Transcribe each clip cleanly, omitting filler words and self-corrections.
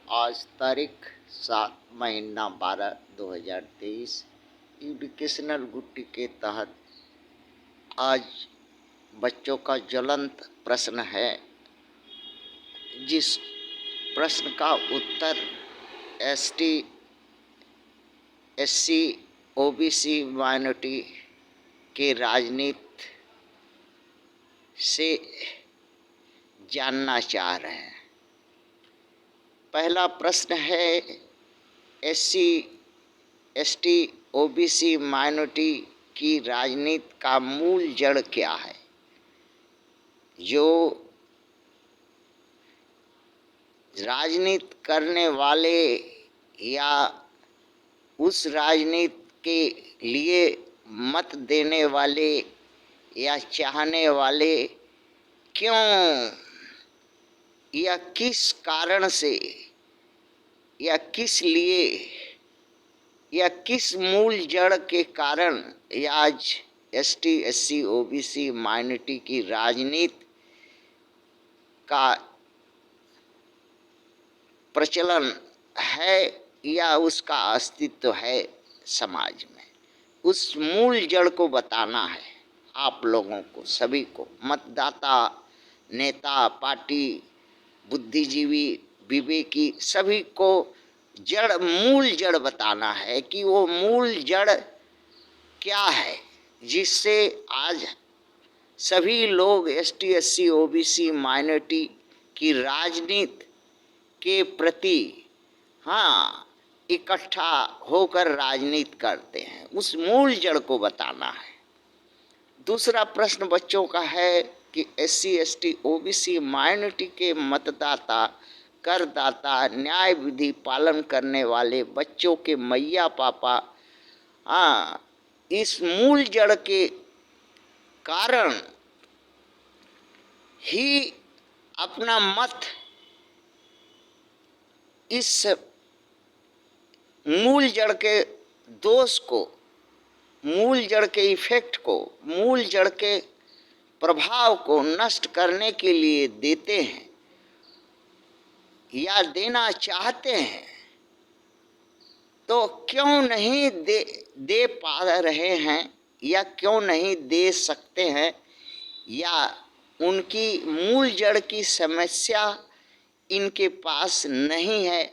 आज तारीख 7 महीना 12 2023 एजुकेशनल गुट्टी के तहत आज बच्चों का ज्वलंत प्रश्न है, जिस प्रश्न का उत्तर एसटी एससी ओबीसी माइनॉरिटी के राजनीति से जानना चाह रहे हैं। पहला प्रश्न है, एससी एसटी ओबीसी माइनॉरिटी की राजनीति का मूल जड़ क्या है? जो राजनीति करने वाले या उस राजनीति के लिए मत देने वाले या चाहने वाले क्यों या किस कारण से या किस लिए या किस मूल जड़ के कारण आज एसटी एससी ओबीसी माइनॉरिटी की राजनीति का प्रचलन है या उसका अस्तित्व है समाज में, उस मूल जड़ को बताना है आप लोगों को, सभी को, मतदाता, नेता, पार्टी, बुद्धिजीवी, विवेकी, सभी को मूल जड़ बताना है कि वो मूल जड़ क्या है जिससे आज सभी लोग एसटी एससी ओबीसी माइनॉरिटी की राजनीति के प्रति इकट्ठा होकर राजनीति करते हैं। उस मूल जड़ को बताना है। दूसरा प्रश्न बच्चों का है कि एससी एसटी ओबीसी माइनॉरिटी के मतदाता, करदाता, न्याय विधि पालन करने वाले बच्चों के मैया पापा इस मूल जड़ के कारण ही अपना मत इस मूल जड़ के दोष को, मूल जड़ के इफेक्ट को, मूल जड़ के प्रभाव को नष्ट करने के लिए देते हैं या देना चाहते हैं, तो क्यों नहीं दे पा रहे हैं या क्यों नहीं दे सकते हैं, या उनकी मूल जड़ की समस्या इनके पास नहीं है,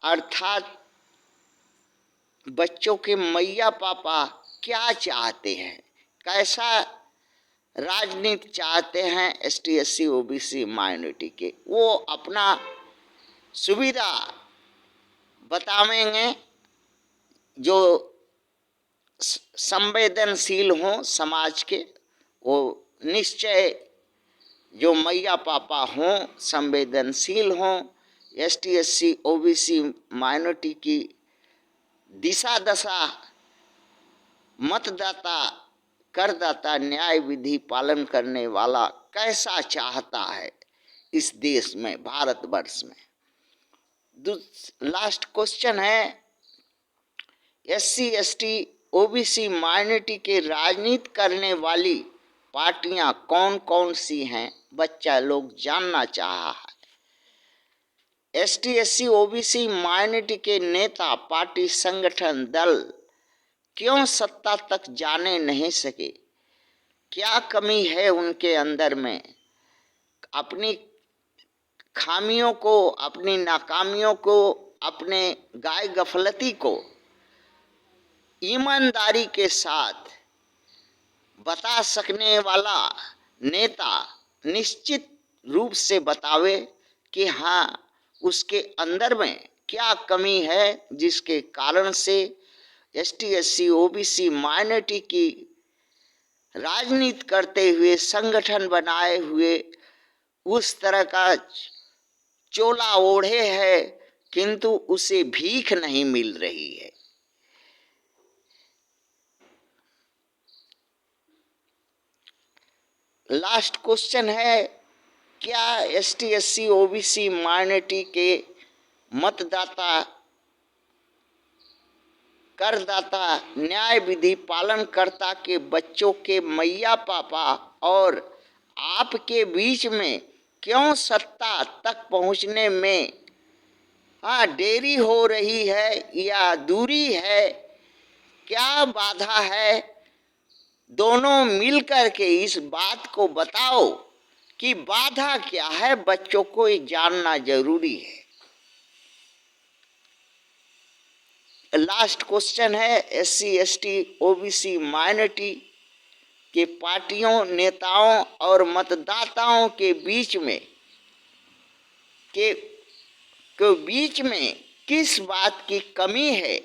अर्थात बच्चों के मैया पापा क्या चाहते हैं, कैसा राजनीति चाहते हैं एसटी एससी ओबीसी माइनॉरिटी के, वो अपना सुविधा बतावेंगे जो संवेदनशील हों समाज के, वो निश्चय जो मैया पापा हों संवेदनशील हों, एसटी एससी ओबीसी माइनॉरिटी की दिशा दशा मतदाता, करदाता, न्याय विधि पालन करने वाला कैसा चाहता है इस देश में, भारतवर्ष में। लास्ट क्वेश्चन है, एससी एसटी ओबीसी माइनॉरिटी के राजनीति करने वाली पार्टियां कौन कौन सी हैं, बच्चा लोग जानना चाहा है। एसटी एससी ओबीसी माइनॉरिटी के नेता, पार्टी, संगठन, दल क्यों सत्ता तक जाने नहीं सके? क्या कमी है उनके अंदर में? अपनी खामियों को, अपनी नाकामियों को, अपने गाय गफलती को ईमानदारी के साथ बता सकने वाला नेता निश्चित रूप से बतावे कि हाँ, उसके अंदर में क्या कमी है जिसके कारण से एसटी एससी ओबीसी माइनॉरिटी की राजनीति करते हुए, संगठन बनाए हुए उस तरह का चोला ओढ़े है किंतु उसे भीख नहीं मिल रही है। लास्ट क्वेश्चन है, क्या एसटी एससी ओबीसी माइनॉरिटी के मतदाता, करदाता, न्याय विधि पालनकर्ता के बच्चों के मैया पापा और आपके बीच में क्यों सत्ता तक पहुंचने में हाँ, देरी हो रही है या दूरी है, क्या बाधा है, दोनों मिलकर के इस बात को बताओ कि बाधा क्या है। बच्चों को ये जानना जरूरी है। लास्ट क्वेश्चन है, एससी एसटी ओबीसी माइनॉरिटी के पार्टियों, नेताओं और मतदाताओं के बीच में किस बात की कमी है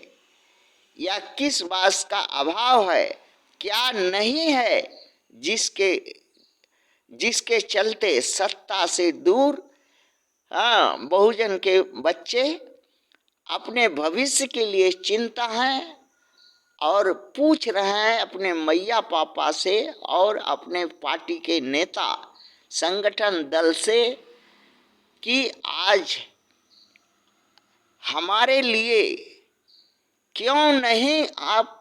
या किस बात का अभाव है, क्या नहीं है, जिसके चलते सत्ता से दूर बहुजन के बच्चे अपने भविष्य के लिए चिंता हैं और पूछ रहे हैं अपने मैया पापा से और अपने पार्टी के नेता संगठन दल से कि आज हमारे लिए क्यों नहीं आप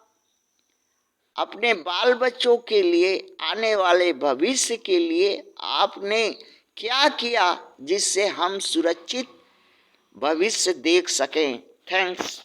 अपने बाल बच्चों के लिए, आने वाले भविष्य के लिए आपने क्या किया जिससे हम सुरक्षित भविष्य देख सकें। थैंक्स।